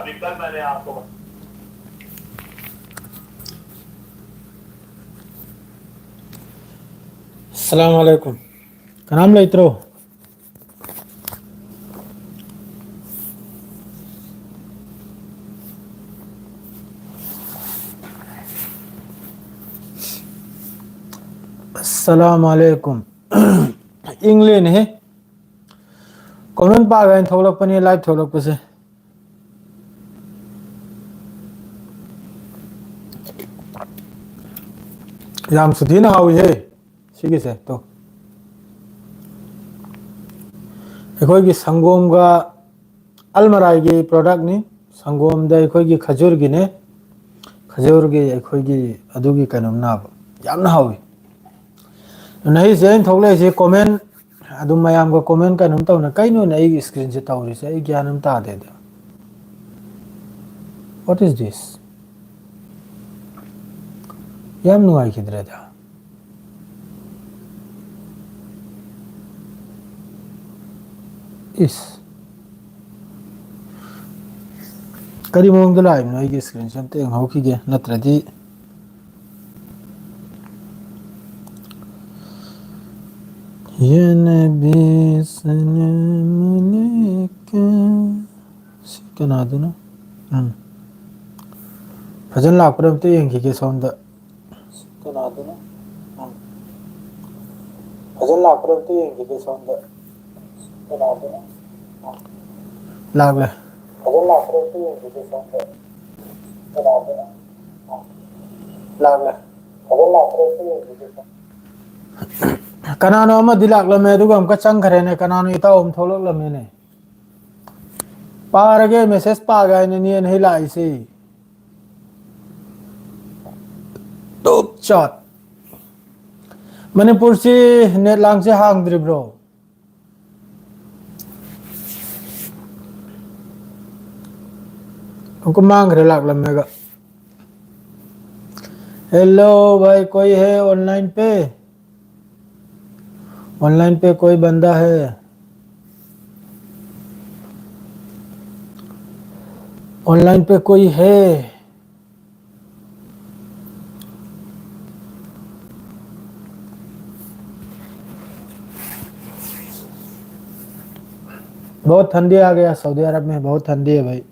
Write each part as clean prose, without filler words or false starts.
अभी कल मैंने आपको السلام عليكم. كان عامله يترو. السلام عليكم. इंग्लिश है कमेंट पागा इन थोलक पनी लाइव थोलक पसे याम सुधीना हाउ है सिगे से तो एखोई की संगोम का अलमराई की प्रोडक्ट नि संगोम दा एखोई की खजूर की ने खजूर की एखोई की अदुगी कनम ना याम ना हाउ नहीं जेन थोले जे कमेंट अदुम मयाम को कमेंट कनम तो ना कइनो नहीं स्क्रीन से ताउरी से ज्ञानम ता दे दे व्हाट इज दिस याम नुआई किधर था इस करी मोंग द लाइव नो ये स्क्रीन शॉट ते हाउ की गे नत्रदी ये नबी सलाम अलैका सिकना दो ना भजन लापरम ते यंगी के सौंद सिकना दो ना भजन लापरम ते यंगी के सौंद सिकना दो ना लागले भजन लापरम ते यंगी के सौंद सिकना दो ना लागले भजन लापरम ते यंगी के सौंद कनानो अमा दिलाक लमे दुगा हमका चंग खरे ने कनानो इता ओम थोलक लमे ने पारगे मैसेज पागा ने नहीं लाई सी टॉप चॉट मणिपुर से नेट लांग से हांग द्रिब्रो हमको मांग रहे लाग लमेगा हेलो भाई कोई है ऑनलाइन पे कोई बंदा है ऑनलाइन पे कोई है बहुत ठंडी आ गया सऊदी अरब में बहुत ठंडी है भाई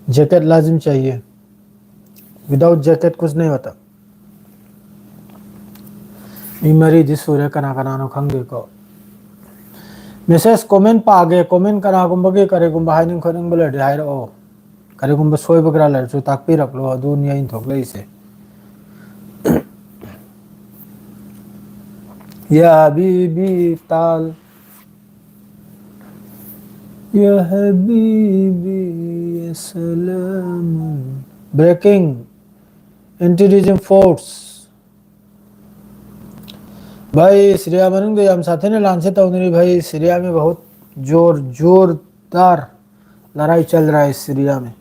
जैकेट लाजिम चाहिए विदाउट जैकेट कुछ नहीं होता मरी जिस सूर्य कना कनानो खंगे को मेसेज कमेंट पागे कमेंट कना गुंबगे करे गुंबा हाइनिंग खनिंग बले हाइर ओ करे गुंबा सोय बगरा लरसु ताकपी रख लो दुनिया इन थोकले इसे या हबीबी ताल या हबीबी सलाम ब्रेकिंग इंटेलिजेंट फोर्स भाई सीरिया में तो हम साथे ने लांसे तो नहीं भाई सीरिया में बहुत जोरदार लड़ाई चल रहा है सीरिया में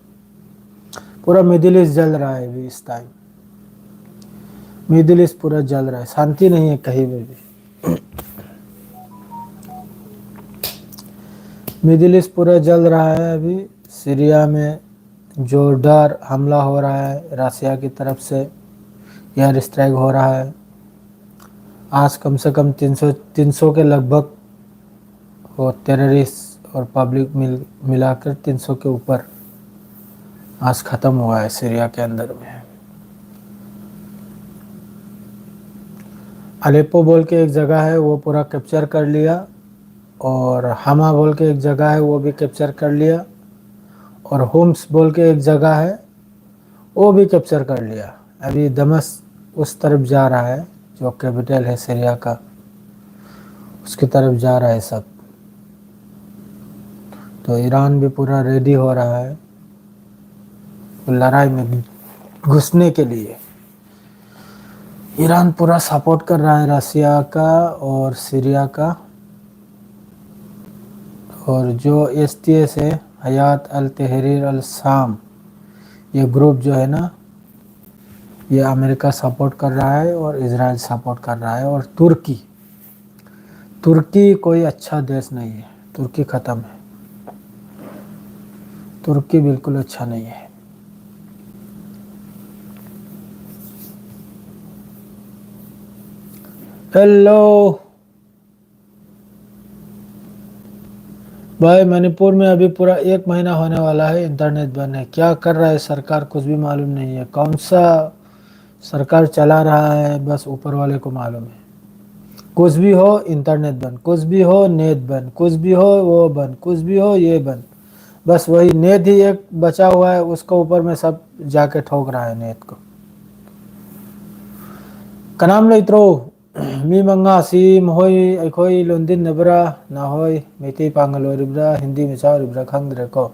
पूरा मिडिल ईस्ट जल रहा है अभी इस टाइम मिडिल ईस्ट पूरा जल रहा है शांति नहीं है कहीं पे भी मिडिल ईस्ट पूरा जल रहा है अभी सीरिया में जोरदार हमला हो रहा है रसिया की तरफ से एयर स्ट्राइक हो रहा है आज कम से कम 300 के लगभग और टेररिस्ट और पब्लिक मिलाकर 300 के ऊपर आज ख़त्म हुआ है सीरिया के अंदर में अलेप्पो बोल के एक जगह है वो पूरा कैप्चर कर लिया और हमा बोल के एक जगह है वो भी कैप्चर कर लिया और होम्स बोल के एक जगह है वो भी कैप्चर कर लिया अभी दमश्क उस तरफ जा रहा है जो कैपिटल है सीरिया का उसकी तरफ जा रहा है सब तो ईरान भी पूरा रेडी हो रहा है लड़ाई में घुसने के लिए ईरान पूरा सपोर्ट कर रहा है रसिया का और सीरिया का और जो एसटीएस है हयात अल तहरीर अल शाम ये ग्रुप जो है ना ये अमेरिका सपोर्ट कर रहा है और इजराइल सपोर्ट कर रहा है और तुर्की कोई अच्छा देश नहीं है तुर्की ख़त्म है तुर्की बिल्कुल अच्छा नहीं है। हेलो भाई, मणिपुर में अभी पूरा 1 महीना होने वाला है, इंटरनेट बंद है। क्या कर रहा है सरकार कुछ भी मालूम नहीं है। कौन सा सरकार चला रहा है बस ऊपर वाले को मालूम है। कुछ भी हो इंटरनेट बंद, कुछ भी हो नेट बंद, कुछ भी हो वो बंद, कुछ भी हो ये बंद। बस वही नेट ही एक बचा हुआ है, उसको ऊपर में सब जाके ठोक रहा है नेट को। कनाम लेत्रो मी मंगा सी महई अखोई लोंदिन नबरा ना होय मेती पांगल ओरिब्रा हिंदी में चारिब्रा खंगद्रे को।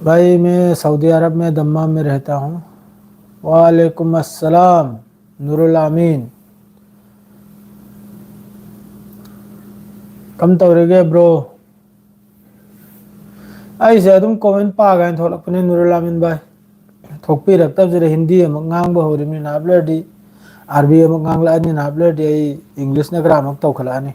भाई मैं सऊदी अरब में दम्माम में रहता हूँ। वालेकुम अस्सलाम नूरुल आमीन। कम तौरेगे ब्रो ऐसे अदुम कमेंट पागा थोलकने नूरुल आमीन भाई थोपी रखता जरे हिंदी अमक ngang हो रही नाबलडी अरबी अमक ngang नाबलडी आई इंग्लिश ने ग्राम तौखलानी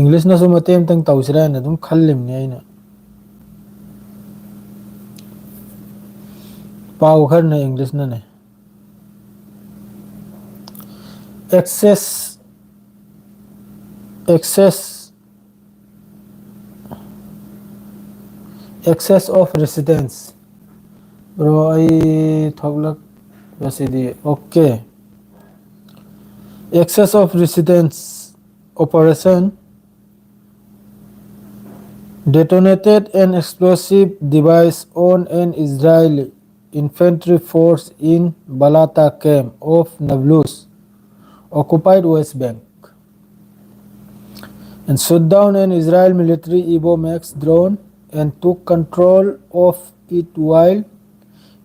इंग्लिश ना सुमते तंग तौसरा ने तुम खल्लिमने आइना पाव खर ने इंग्लिश ने excess excess excess of residence bro ai thoglak basidi okay excess of residence operation detonated an explosive device on an Israeli infantry force in Balata camp of Nablus occupied West Bank and shot down an Israel military Evo Max drone and took control of it while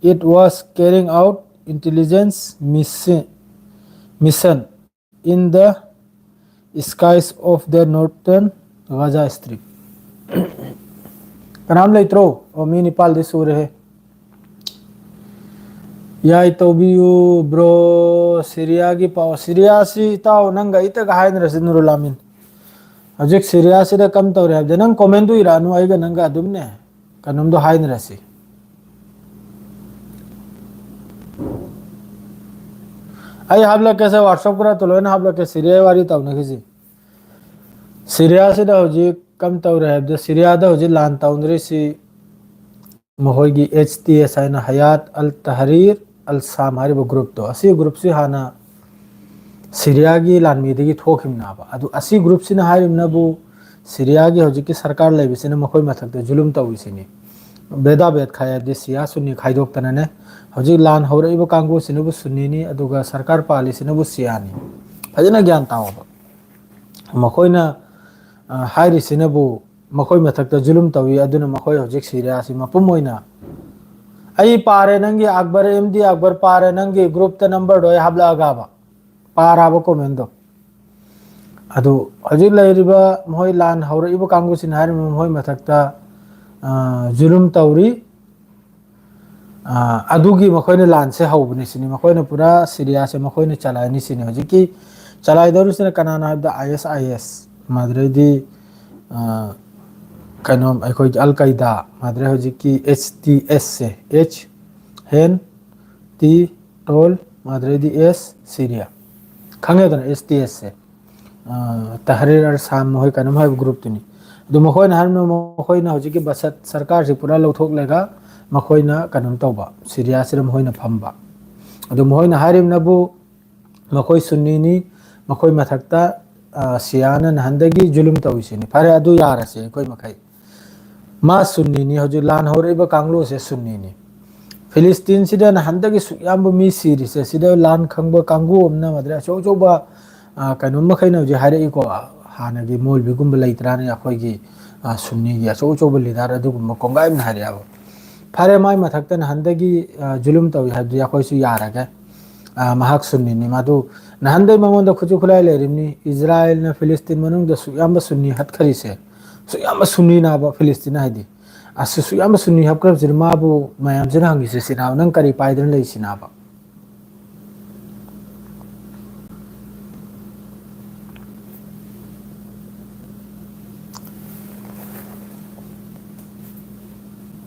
it was carrying out intelligence mission in the skies of the northern Gaza Strip. Kanam leitro o mi Nepal de sure hai. Ya ito biu bro Syria gi paw Syria si tao nanga ita ga hain rasinurul amin. Hojik Syria si da kam tawre ab nang comment du iranu ai ga nanga adum ne kanum do hain rasi. आई आप लोग कैसे WhatsApp करा तो लो ना आप लोग के Syria वाली तब ना किसी सीरिया से दा होजी कम तब रहे जो सीरिया दा होजी लान ताउंद्री सी मोहोगी HTS है ना हयात अल तहरीर अल शाम हरी वो ग्रुप तो असी ग्रुप से हाना सीरिया की लान मीदी की ठोक हिमना बा अदु असी ग्रुप से ना हारी हिमना वो सीरिया की होजी की सरकार ले बिसे ना मकोई मतलब तो जुलुम तो विसे नहीं बेदा बेद खाया दे सिया सुन्नी खाई दोक तना ने होजी लान हो रही वो कांगो सिने वो सुन्नी नहीं अदुगा सरकार पाली सिने वो सियानी फजना ज्ञान ताओ मकोई ना हाई सिने वो मकोई मथक तो जुलुम तवी अदुना मकोई होजिक सीरिया सी मपुम होइना आई पारे नंगी अकबर MD अकबर पारे नंगी ग्रुप ता नंबर दो हाबला अगाबा पाराबो कमेंट दो अदु होजिक लाइरिबा मोय लान हो रही वो कांगो सिने हारी मोय मथक ता जुलुम तौरी अदुगी मखोइने लान से हौबनि सिनि मखोइने पूरा सीरिया से मखोइने चलाइनि सिनि हजिकी चलाइदरु सिने कनाना हाबदा ISIS माद्रेदी कनोम अखोइ अल कायदा माद्रे हजिकी HTS से H हेन T टोल माद्रेदी S सीरिया खंगे दन HTS से तहरीर अल शाम मोय कनोम हाब ग्रुप तुनी दो मखोइने हारनो मखोइने हजिकी बसत सरकार से पूरा लौथोक लेगा मखोइना कनम तौबा सीरिया से मखोइना फंबा अदो मखोइना हारिम नबु मखोइ सुन्नीनी मखोइ मथक्ता सियाना नहंदगी जुलुम तौइसिनी फारे अदु यारसे कोइ मखै मा सुन्नीनी हजु लान होरेबा कांगलो से सुन्नीनी फिलिस्तीन सिदा नहंदगी सुयाम मी सीरीसे सिदा लान खंगबा कांगो अमना मद्रा चौचौबा कनम मखैना जे हारे इको हानगी मोलबी गुंबा लैत्राने अखोइगी सुन्नीगी चौचौबा लिदार अदुगुम कोंगाइम हारे आबो फारे माय मथक्तन हंदगी जुलुम तवी हदि अखोइसु यारगे महक सुन्नी मादु नहंदे मंगोंद खुजु खुलाय लेरिमनी इजराइल न फिलिस्तीन मनुंग द सुयाम सुन्नी हतखरी से सुयाम सुन्नी नाबा फिलिस्तीन हाइदि असु सुयाम सुन्नी हबक्रब जिरमाबु मयाम जना हंगी से सिनाव नंग करी पाइदन ले सिनाबा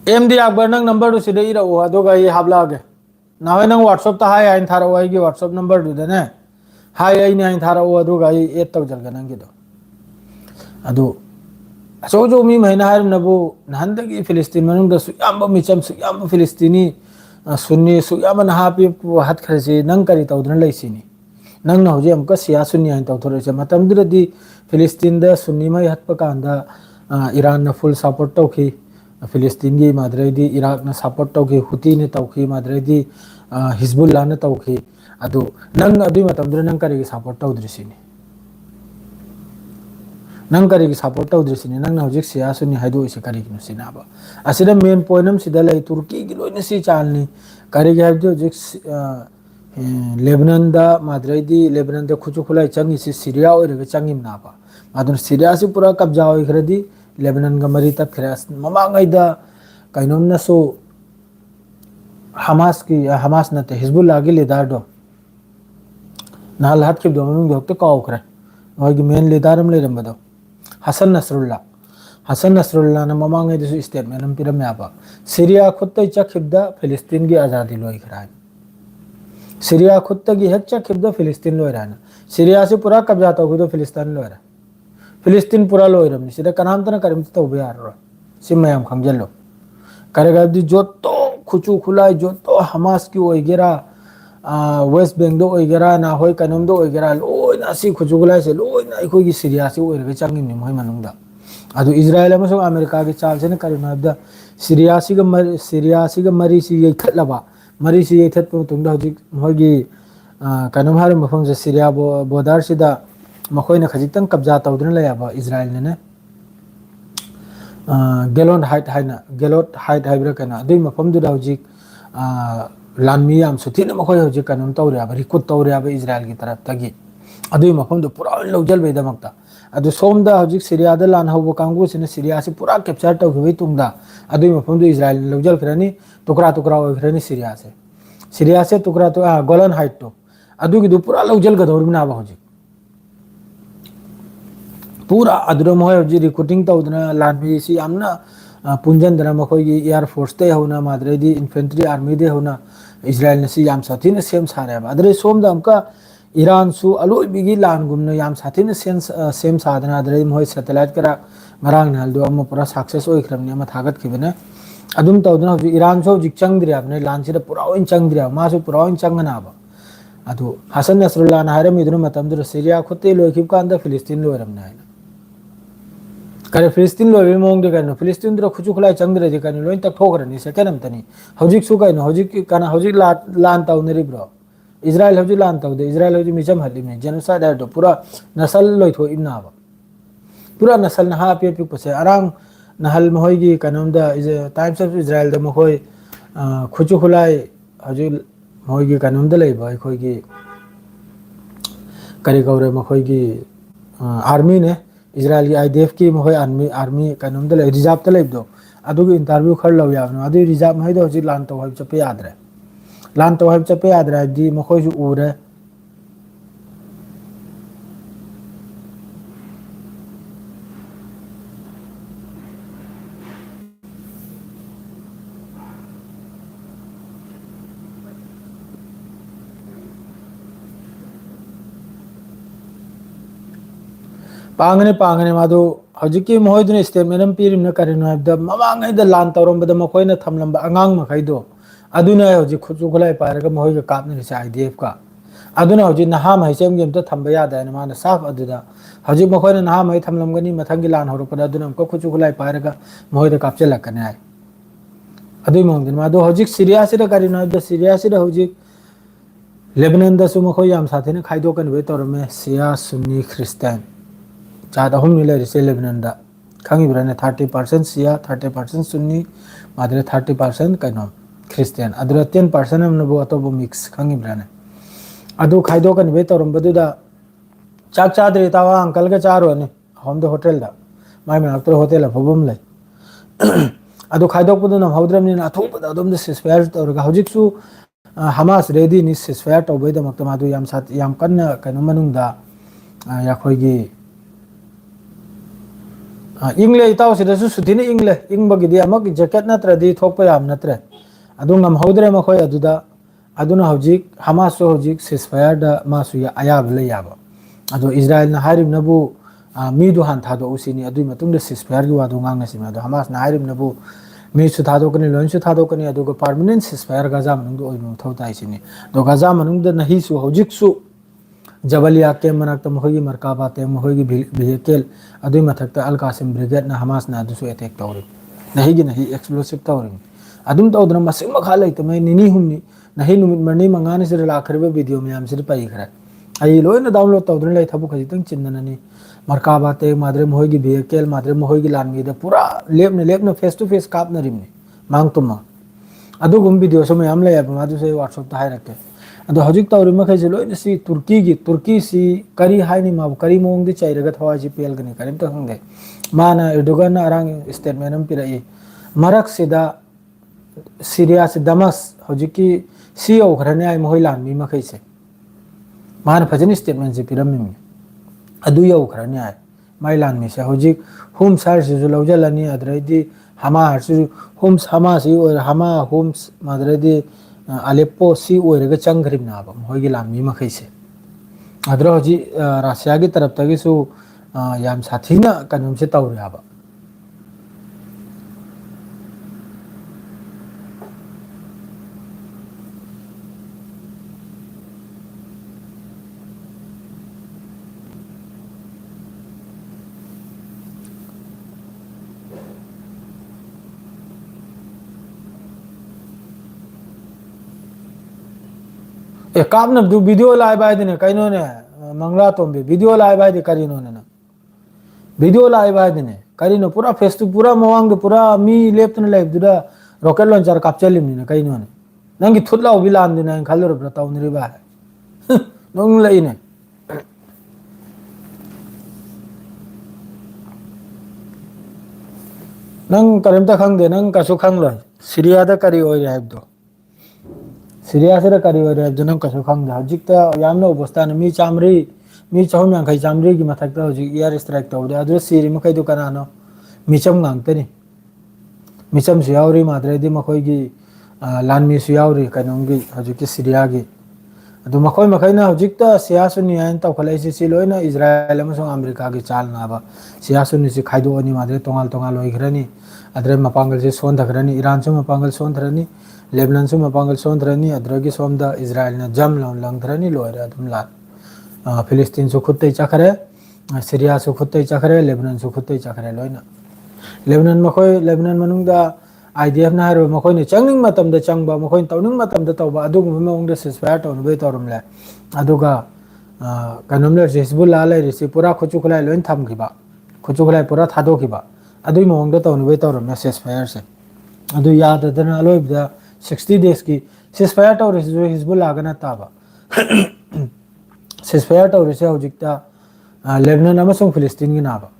एमडी अकबर नंग नंबर से दे इरा ओ अदोगा ये हाबलागे ना होय नंग व्हाट्सएप ता हाय आइन थारा ओय गी व्हाट्सएप नंबर दु दने हाय आई ने आइन थारा ओ अदोगा ये एड तौ जलगा नंग गिदो अदो असो जो मी महीना हार नबो नहंदगी फिलिस्तीन मनुंग द सुयाम मिचम सुयाम फिलिस्तीनी सुन्नी सुयाम नहापी हाथ खरसे नंग करी तौदन लैसिनी नंग हौजे अमका सिया सुन्नी हाइन तौथोरेसे मतमदुरदी फिलिस्तीन द सुन्नी मै हत्प कांदा ईरान न फुल सपोर्ट तौखी फिलिस्तीन की मादरेदी इराक न सपोर्ट तौखी हुती ने तौखी मादरेदी हिजबुल्लाह न तौखी अदो नंग अदुई मतमदुर नंग करी सपोर्ट तौद्रिसिनी नंग करी सपोर्ट तौद्रिसिनी नंग हौजिक सिया सुन्नी हाइदो इसे करी किनो सिनाबा असिदा मेन पॉइंट हम सिदा लै तुर्की की लोइने सी चालनी करी हाइदो हौजिक लेबनान दा मादरेदी लेबनान दा खुचु खुलाई चंगी से सीरिया ओइरगा चंगी नाबा मादुर सीरिया से पूरा कब्जा ओइखरदी लेबनान का मरी तक खरस ममांगैदा कैनोम नसो हमास नते हिजबुल्लाह की लीडर दो नाल हाथ खिब दो ममिंग दोक्ते काउखरे मोगी मेन लीडर हम लेरम बदो हसन नसरुल्लाह न ममांगैदा सु स्टेटमेंट हम पिरम याबा सीरिया खुत्तै चखिबदा फिलिस्तीन की आजादी लोई खराय सीरिया खुत्ता की हेक चखिबदा फिलिस्तीन लोई रहना सीरिया से पूरा कब्जा तौखिदो फिलिस्तीन लोई रहा फिलिस्तीन पूरा लोइरम सिदा कनाम तना करम तौबे यारो सिम मयाम खंगजलो करेगा दी जो तो खुचू खुलाई जो तो हमास की ओइगेरा वेस्ट बैंक दो ओइगेरा ना होय कनम दो ओइगेरा लोइना सि खुचू खुलाई से लोइना इखोय की सीरिया से ओइरगे चंगिम नि मोय मनुंगदा अदु इजराइल अमसो अमेरिका के चाल से न करिनाबदा सीरिया सी ग मरी सी यैथलबा मरी सी यैथत पुतुंदा हजिक मोयगी कनम हार मफम से सीरिया बॉर्डर सिदा मखोयना खजितंग कब्जा तौदन लयाबा इजराइल ने गेलोन हाइट हाइब्रा कना अदुई मफमदुदा हजिक लानमी याम सुथिन मखोय हजिक कनम तौरियाबा रिक्रूट तौरियाबा इजराइल की तरफ तगी अदुई मफमदु पुरा लौजल बेदमक्ता अदु सोमदा हजिक सीरिया दा लान हौबो कांगु सिने सीरिया से पूरा कैप्चर तौखिबै तुंगदा अदुई मफमदु इजराइल ने लौजल खरनी टुकड़ा टुकड़ा ओखरनी सीरिया से टुकड़ा तो गोलन हाइट तो अदुगी दु पूरा लौजल गदौरबिना बा हजिक पूरा अदुरम होय हजि रिक्रूटिंग तौदना लानमी सी यामना पुंजनदना मखोयगी एयर फोर्स ते होना मादरेदी इन्फेंट्री आर्मी दे होना इजराइल ने सी याम साथीन सेम सारेबा अदरे सोमदा अमका ईरान सु अलोइबिगी लान गुमना याम साथीन सेम साधना अदरे मोय सैटेलाइट करा मरांग नालदो अम पूरा सक्सेस ओइखरमनी अम थागत खिबने अदुम तौदना हजि ईरान सो जिक चंगद्रियाबने लान सिदा पूरा ओइन चंगद्रिया मासु पूरा ओइन चंगनाबा अदु हसन नसरुल्लाह ना हारम इदुन मतमदुर सीरिया खुते लोइखिब कांदा फिलिस्तीन लोइरमने हायना करे फिलिस्तीन लोइबे मोंग दे कनो फिलिस्तीन दर खुचु खुलाई चंगद्रे दे कनो लोइन तक ठोकरनी सेकेंड अमतनी हौजिक सु कनो हौजिक काना हौजिक लान ताउनरी ब्रो इजराइल हौजिक लान ताउदे इजराइल हौजिक मिचम हलिमे जेनोसाइड है तो पूरा नसल लोइथो इनाबा पूरा नसल न हा पे पे पसे अरांग नहल महोयगी कनोमदा इज टाइम्स ऑफ इजराइल द मखोय खुचु खुलाई हौजिक महोयगी कनोमदा लेबा अखोयगी करी गौरे मखोयगी आर्मी ने इजराइल की आईडीएफ की मखोय आर्मी कनोमदा ले रिजर्व त लेबदो अदुगी इंटरव्यू खर लव याबनो अदु रिजर्व महेदो हौजिक लान तो हब चपे यादरे लान तो हब चपे यादरे दी मखोय जु उरे पांगने मादो हजिकी मोहदुन स्टेटमेंट पीरिम करिनो हबद ममांगैद लान तौरमबद मखोयना थमलंबा अंगांग मखैदो अदुना हजि खुचु खुलाई पारगा मोहयगा कापने से आईडीएफ का अदुना हजि नहा महिसेम गेम तो थंबा यादा माना साफ अदुदा हजि मखोयना नहा महि थमलंगनी मथंगी लान होरपदा अदुना हमको खुचु खुलाई पारगा मोहयदा कापचलकने आय अदुई मोंगदिन मादो हजि सीरिया से करिनो हबद सीरिया से हजि लेबनान दसु मखोय याम साथेने खाइदोकन वे तौरमे शिया सुन्नी क्रिश्चियन चाद अहम मिले रिसे लेबनान दा खांगी ब्राने 30% शिया 30% सुन्नी मादरे 30% कनो क्रिश्चियन अदर 10% हम नबो अतोबो मिक्स खांगी ब्राने अदु खाइदो कन वे तोरम बदुदा चाक चादरे तावा अंकल के चारो ने होम द होटल दा माय मे अक्तर होटल फबम ले अदु खाइदो पुदु न हौद्रम नि अथो बदा अदम द सिसफायर तोरगा हौजिक सु हमास रेडी नि सिसफायर तोबे द मक्तम अदु याम साथ याम कन्न कनो मनुंग दा या खोइगी इंग्ले इताव सिदसु सुथिनी इंग्ले इंबगिदी अमक जैकेट नत्रदी थोकपा याम नत्रे अदु ngam मखोय अदुदा अदुना हौजिक हमासो हौजिक सिसफायर दा मासु या अयाब ले याबा अदो इजराइल ना हारिम नबु मी दु हान थादो उसिनी अदुई मतुंग सिसफायर गी वादो ngang nasi अदो हमास ना हारिम नबु मी सु थादो कनी लोन सु थादो कनी अदो परमानेंट सिसफायर गाजा मनुंग दो ओइनो थौता इसिनी दो गाजा मनुंग द नही सु हौजिक सु जबलिया के मनक मखोगी मरकाबा ते मखोगी व्हीकल अदुई मथक अल कासिम ब्रिगेड ना हमास ना दुसु अटैक तौरि नहीं गी नहीं एक्सप्लोसिव तौरि अदुम तौदना मसिंग मखा लेते मैं निनी हुमनी नहीं नुमित मरनी मंगाने से लाखरबे वीडियो मैम से पाई खरा आई लोइन डाउनलोड तौदन ले थबु खजितंग चिन्नननी मरकाबा ते माद्रे मखोगी व्हीकल माद्रे मखोगी लानमी द पूरा लेपने फेस टू फेस कापनरिमनी मांग तुमा अदुगुम वीडियो सो मैम ले अब मादु से व्हाट्सएप ता हायरके अदो हजिक तौरि मखैसे लोइन सी तुर्की सी करी हाइनी माबु करी मोंग दि चाइरगा थवाजी पेलगनी करिम त खंगे माना एर्डोगन अरांग स्टेटमेंट हम पिरई मरक सिदा सीरिया से दमस हजिकी सी औखरने आई मोहि लानमी मखैसे माना फजनी स्टेटमेंट से पिरम मिमी अदु यौखरने आई माइ लानमी से हजिक हुम सार से जो लौजलनी अद्रैदी हमा हरसु हुम्स हमा सी और हमा हुम्स मद्रैदी अलेप्पो सी ओइरगा चंगरिम नाबा मोहिगी लानमी मखैसे अद्र हजि रशिया की तरफ तगिसु याम साथीना कनुम से तौर याबा ए काम न दु वीडियो लाइव आय दिने कइनो ने मंगला तोंबे वीडियो लाइव आय दे करिनो ने वीडियो लाइव आय दिने करिनो पूरा फेस टू पूरा मवांग पूरा मी लेफ्ट ने लाइव दुदा रॉकेट लॉन्चर कैप्चर लिमने कइनो ने नंगी थुदला बिलान दिने खालरो ब्रताव ने रिबा नोंग लइने नंग करिमता खंग दे नंग कसु खंग लय सीरिया दा करी ओय हाइब दो सीरिया से करी ओय हाइब जनम कसु खंग दा हजिकता यामनो अवस्था ने मी चामरी मी चौम यांखै चामरी की मथकता हजिक एयर स्ट्राइक तौदे अदु सीरी मखै दु कनानो मिचम गांगतनी मिचम सियावरी माद्रेदी मखोगी लानमी सियावरी कनोंगी हजिक सीरिया की अदु मखोय मखैना हजिकता सियासुनी आइन तौखलाइसि सि लोइना इजराइल अमसों अमेरिका की चाल नाबा सियासुनी से खाइदोनी माद्रे तोंगाल तोंगाल ओइखरनी अद्रे मपांगल से सोंधखरनी ईरान से मपांगल सोंधरनी लेबनान से मपांगल सोंधरनी अद्रगी सोमदा इजराइल ना जम लंगधरनी लोयरे अदुम ला फिलिस्तीन से खुत्तै चखरे सीरिया से खुत्तै चखरे लेबनान से खुत्तै चखरे लोइना लेबनान मखोय लेबनान मनुंगदा आईडीएफ ना हारो मखोय ने चंगनिंग मतमदा चंगबा मखोय तौनिंग मतमदा तौबा अदुगुम मौंगदा सिसफायर तौनबे तौरमले अदुगा कनमले हिजबुल्लाह लेरिसि पूरा खुचुखलाय लोइन थमखिबा खुचुखलाय पूरा थादोखिबा अदुई मौंगदा तौनबे तौरमले सिसफायर से अदु याददना अलोइबदा 60 डेज की सिसफायर तौरिसि जो हिजबुल्लाह गना ताबा सिसफायर तौरिसि हौजिकता लेबनान अमसों फिलिस्तीन की नाबा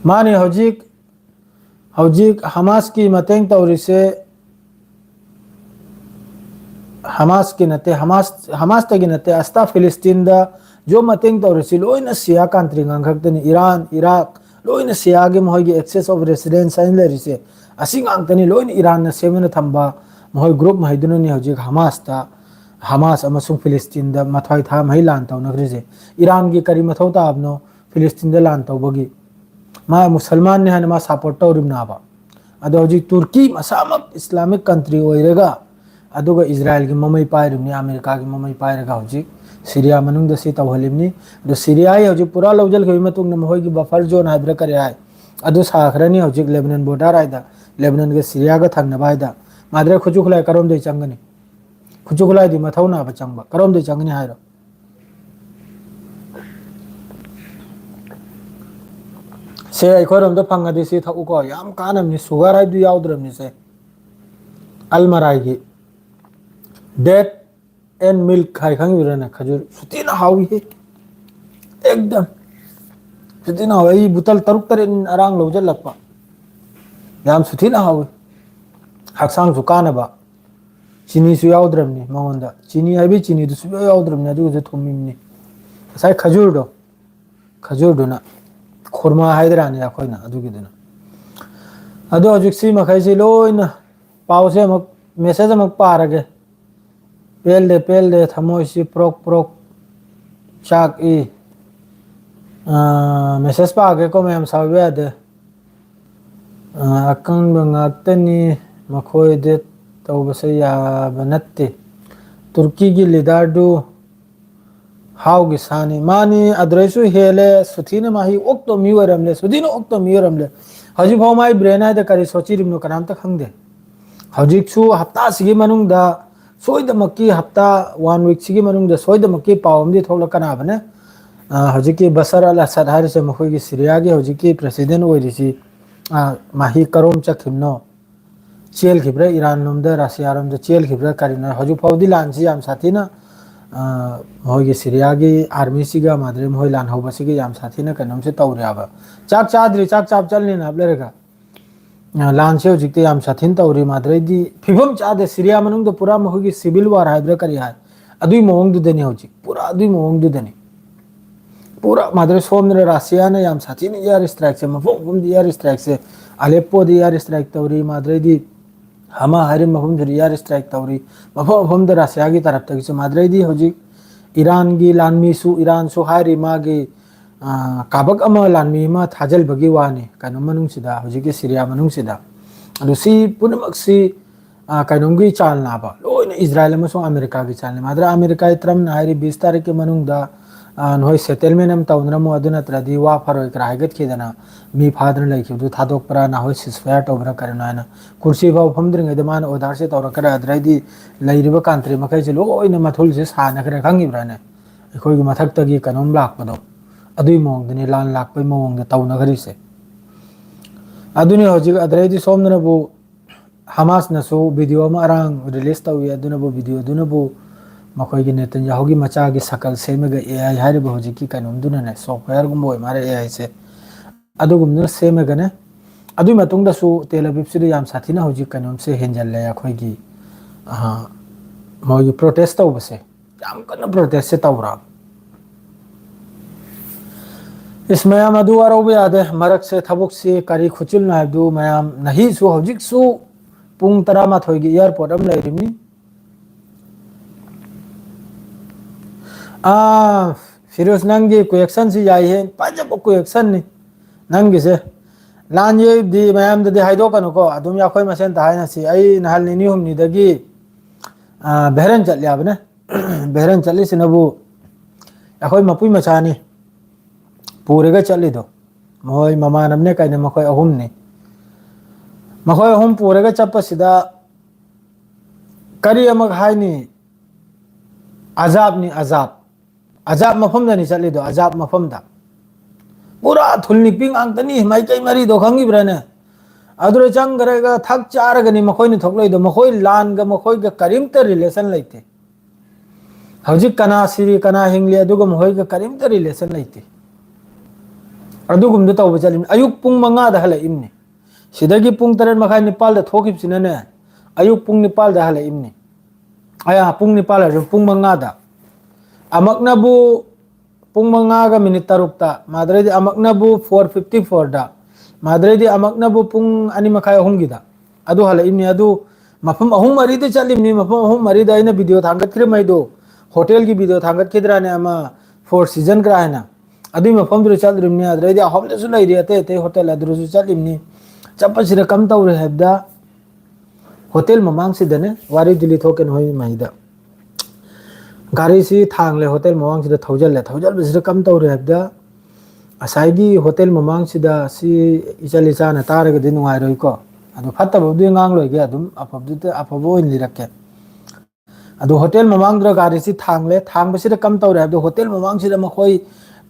माने हौजिक हमास की मतेंग तौरिसे हमास की नते हमास तगी नते अस्ता फिलिस्तीन दा जो मतेंग तौरिसि लोइना सिया कंट्री गांगखतनी ईरान इराक लोइना सिया गे मोहगी एक्सेस ऑफ रेसिडेंस आइन लेरिसे असि गांगतनी लोइना ईरान न सेमन थंबा मोहय ग्रुप महिदुननी हौजिक हमास ता हमास अमसुं फिलिस्तीन दा मथाय था महि लान तौनग्रिजे ईरान की करी मथौ ताबनो फिलिस्तीन दा लान तौबगी मा मुसलमान ने मा सपोर्ट तौरिम नाबा अदो हौजिक तुर्की मसामक इस्लामिक कंट्री ओइरेगा अदुगा इजराइल की ममई पाइरिमनी अमेरिका की ममई पाइरेगा हौजिक सीरिया मनुंग दसी तौहलिमनी दो सीरिया हौजिक पूरा लौजल खबि मतुंग मोहय की बफर जोन हाइब्रा करे आय अदु साखरनी हौजिक लेबनान बॉर्डर आयदा लेबनान के सीरिया का थंगना बायदा माद्रे खुचुखलाय करोम दे चंगनी खुचुखलाय दि मथौना बचंगबा करोम दे चंगनी हायरो से अखोरम तो फंगदी सी थकुको याम कानमनी सुगर हाइदु याउद्रमनी से अलमराई की डेट एंड मिल्क खाई खंगिरना खजूर सुतीना हावी है एकदम सुतीना हावी बुतल तरुक तरेन अरांग लौजल लपा याम सुतीना हावी हक्सांग सुकानबा चीनी सु याउद्रमनी मंगोंदा चीनी हाइबी चीनी दुसु याउद्रमनी अदु जे थुमिमनी sai khajur do na khurma haidra ni akhoi na adu gi duna ado hojik si makhai si loina pause mak message mak parage pel de thamoi si prok chak i message pa ge ko mem sawe de akang ngak makhoi de tawbase ya banatti turki gi leader do how gi sani mani adresu hele suthina mahi okto mi waramle sudino okto mi waramle haji bhau mai brain ai da kari sochi rim no kanam ta khangde haji chu hafta sigi manung da soida makki hafta 1 week sigi manung da soida makki pawam di thokla kana bane haji ki basar al asad har se makhoi gi syria gi haji ki president oi risi mahi karom chakhimno chel khibra iran nom da russia rom da chel khibra karina haji pawdi lan si am sathina hoi gi syria gi army siga madre hoi lan hoba siga yam sathina kanom se tawre aba chak chadri chak chap chalni na ablere ga lan se hojikte yam sathin tawri madre di phibam chade syria manung da pura hoi gi civil war haidra kari hai adui mohong du deni hojik pura adui mohong du deni pura madre somne russia na yam sathina air strike se mafum di air strike se aleppo di air strike tawri madre di hama harim mafum di air strike tawri mafum da russia gi taraf tak se madre di hojik iran gi lanmi su iran su hari magi kabak ama lanmi ma thajal bagi wani kanum manung sida hojik gi syria manung sida adu si punamak si kanum gi chalna ba loina israel ma so america gi chalna madra america itram na hari 20 tarik ke manung da noi settlement am tawnra mo aduna tradi wa faroi kraigat khidana mi phadra lai khidu thadok pra na hoi ceasefire tobra karna na kursi ba famdring edaman odar se tawra kara adraidi lairiba country makai se loina mathul se sana kara khangi brane khoi gi mathak tagi kanom lak pado adui mong dini lan lak pai mong da tawna gari se aduni hoji adraidi somna bu hamas na so video ma arang release tawi aduna bu video aduna bu makhoi gi netanyahu gi macha gi sakal semega ai hari bo hoji ki kanom duna ne software gum boy mare ai se adugum na semega ne adui matung da su tel aviv se yam sathina hoji kanom se henjal le akhoi gi mo gi protest taw base yam kana protest se tawra ismayam adu aro be ade marak se thabuk se kari khuchul na du mayam nahi su hojik su pung tara ma thoi gi airport am lai rimni Firoz नंगी question से याई है पाजब question नि नंगी से लान ये दी ma'am दे हाइदो कनो को अदुम या खोय मसेन ता हाइना सी आई नहल नि हुम नि दगी बहरन चल या बने बहरन चली सिनबु अखोय मपुई मचानी पूरे गा चली दो मोय ममा नमने काइने मखोय अहुम नि मखोय अहुम पूरे गा चप्प सिदा करी अमग हाइनी अजाब नि अजाब मफम दा नि चली दो अजाब मफम दा पूरा थुलनी पिंग अंग तनी माई कई मरी दो खंगी ब्रने अदुरे चंग करेगा थक चार गनी मखोय नि थोकलै दो मखोय लान ग मखोय ग करीम त रिलेशन लैते हौजिक कना सिरी कना हिंगली अदुग मखोय ग करीम त रिलेशन लैते अदुगुम द तौब चलिम अयुक पुंग मंगा दा हले इमने सिदगी पुंग तरन मखाय निपाल दा थोकिप सिनने अयुक पुंग निपाल दा हले इमने आया पुंग निपाल र पुंग मंगा दा अमकनाबु पुंग मंगा गा मिनिट तरुकता मादरेदी अमकनाबु 454 दा मादरेदी अमकनाबु पुंग अनि मखाय अहुम गिदा अदु हले इमने अदु मफम अहुम मरी दे चलिमनी मफम अहुम मरी दा इन वीडियो थांगत खरे मैदो होटल की वीडियो थांगत खिदरा ने अमा फोर सीजन करा है ना अदु मफम दुर चल रिमनी अदरेदी अहम ले सुलाई रियते ते होटल अदरु सु चलिमनी चपसिर कम तौरे हेबदा होटल ममांग सिदने वारी दिली थोकन होई माइदा गाड़ी सी थांगले होटल ममांग सिदा थौजल बिसर कम तौरे हेबदा असाइगी होटल ममांग सिदा सी इचली चाना तारग दिन नुआइ रोइ को अदु फत्तब दु ngang loi ge adum afabo in lirakke adu hotel mamang dra gari si thangle thang basira kam tawre adu hotel mamang sida makhoi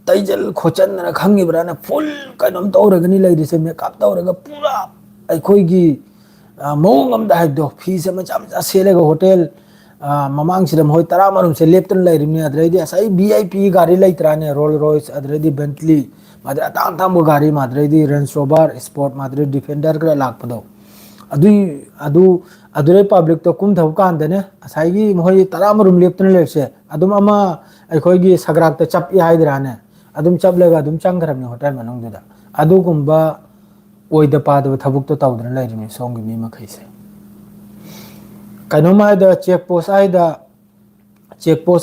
taijal khochan na khangi brana full kanom tawre gani lai rise makeup tawre ga pura ai khoi gi mong am da do fi se ma cham ja sele ga hotel mamang sida moi tara marum se lepton lai rimni adrai di asai vip gari lai trane Rolls Royce adrai di Bentley madra tam tam gari madrai di Range Rover Sport madrai Defender kra lak pado अदुरे public तो कुम थव कान दने असाइगी मोहि तरामरुम लेप्तन लेसे अदुम अमा ꯑꯩꯈꯣꯏꯒꯤ ꯁꯒ꯭ꯔꯥꯛꯇ ꯆꯞꯏ ꯍꯥꯏꯗ꯭ꯔꯥꯅꯦ ꯑꯗꯨꯝ ꯆꯞꯂꯒ ꯑꯗꯨꯝ ꯆꯪꯈ꯭ꯔꯕꯅꯤ ꯍꯣꯇꯦꯜ ꯃꯅꯨꯡꯗꯨꯗ ꯑꯗꯨꯒꯨꯝꯕ ꯑꯣꯏꯗ ꯄꯥꯗꯕ ꯊꯕꯛꯇꯣ ꯇꯧꯗꯅ ꯂꯩꯔꯤꯅꯤ ꯁꯣꯝꯒꯤ ꯃꯤ ꯃꯈꯩꯁꯦ ꯀꯩꯅꯣꯝ ꯍꯥꯏꯗ ꯆꯦꯛ ꯄꯣꯁ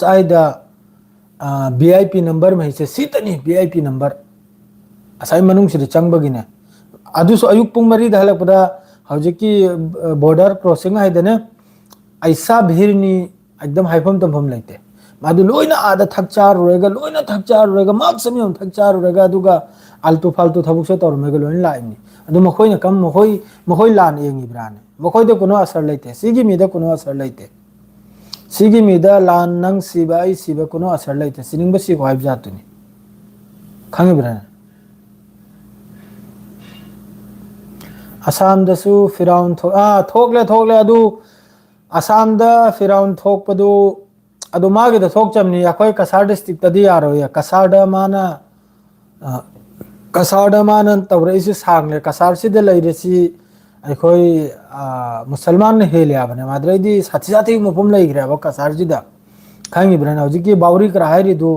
ꯍꯥꯏꯗ VIP ꯅꯝꯕꯔ ꯃꯍꯩꯁꯦ ꯁꯤꯇꯅꯤ VIP ꯅꯝꯕर ꯑꯁꯥꯏ ꯃꯅꯨꯡꯁꯤꯗ ꯆꯪꯕꯒꯤꯅꯦ ꯑꯗꯨꯁꯨ ꯑꯌꯨꯛ ꯄꯨꯡ 4ꯗ ꯍꯜꯂꯛꯄꯗ ꯍꯧꯖꯤꯛꯀꯤ ꯕꯣर्डर क्रॉसिंग हाइदने ऐसा भीड़नी एकदम हाइफम तमफम लेते मादु लोइना आदा थक चारुरेगा लोइना थक चारुरेगा माक समी थक चारुरेगा अदुगा आल्तु फाल्तु थबुक से तौरमेगा लोइन लाइनी अदु मखोइना कम मखोइ लान येंगिब्राने मखोइदे कोनो असर लेते सिगी मीदा कोनो असर लेते सिगी मीदा लान नंग सिबा आई सिबा कोनो असर लेते सिनिंग बसी को हाइब जातुनी खंगिब्राने असम दसु फिराउन थोकले अदु असम द फिराउन थोकपदु अदु मागे द थोक चमनी अखोय कसार डिस्ट्रिक्ट तदी यारो या कसार द माना तवरेसि सांगले कसार सिद लैरेसि अखोय मुसलमान हेले आबने माद्रेदी साथी साथी मफम लैग्रे अब कसार जिदा खंगी ब्रन हौजिकी बावरी करा हाइरिदु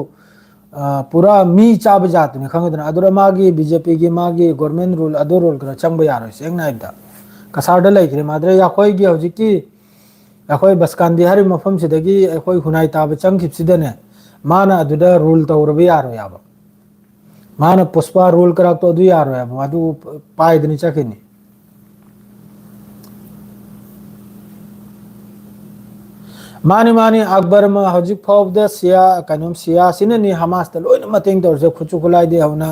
पूरा मी चाब जातुनी खंगदना अदुरा मागी बीजेपी की मागी गवर्नमेंट रूल अदु रूल करा चंग यारो सेंग नाइदा कसार द लैग्रे माद्रे अखोय गी हौजिकी अखोय बसकांदी हरि मफम सिदगी अखोय हुनाई ताब चंग खिपसिदने माना अदुदा रूल तौरबे यारो याब माना पुष्पा रूल करा तो अदु यारो याब अदु पाइदनी चकिनी मानी अकबर मा हौजिक फाउद सिया कनम सिया सिननी हमास त लोइन मतेंग तौरसे खुचु खुलाई दे होना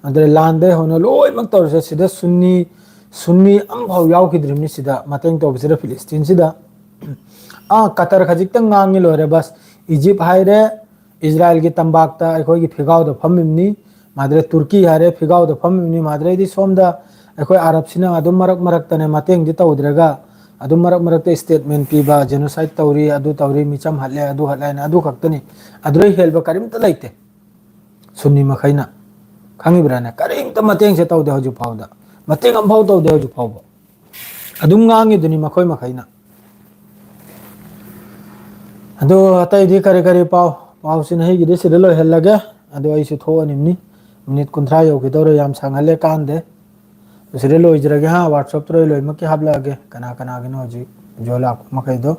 अदरे लांदे होना लोइन मक तौरसे सिदा सुन्नी अम भाव यावखिद्रिमनि सिदा मतेंग तौबसिदा फिलिस्तीन सिदा कतर खजिक तंग ngangi लोरे बस इजिप्ट हाइरे इजराइल की तंबाकता अखोय की फिगाव द फमिमनी माद्रे तुर्की हारे फिगाव द फमिमनी माद्रे दि सोमदा अखोय अरब सिना अदुम मरक मरक तने मतेंग दि तौद्रगा अदुम मरक मरक ते स्टेटमेंट पीबा जेनोसाइड तौरी अदु तौरी मिचम हले अदु हलाइन अदु खक्तनी अदुरे हेलबा करिमता लैते सुन्नी मखैना खंगिब्राने करिमता मतेंग से तौदे हजु फावदा मतेंग अम फाव तौदे हजु फावबा अदुम ngangi दुनी मखोय मखैना अदो अतई दी करे पाव सिन है गिदे सिदे लो हेलगे अदो आइसु थोअनिमनी मिनिट 30 योगिदोरो याम सांगले कांदे सिदे लो इजरगे हा व्हाट्सएप तो लो मके हाबलागे कना गिनो हजि जोला मखैदो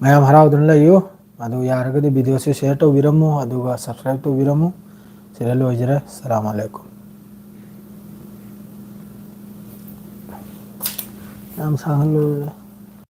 मयाम हराउदन लइयो अदो यारगदि वीडियो से शेयर तो विरमु अदुगा सब्सक्राइब तो विरमु सिदे लो इजरे अस्सलाम वालेकुम याम सांगलो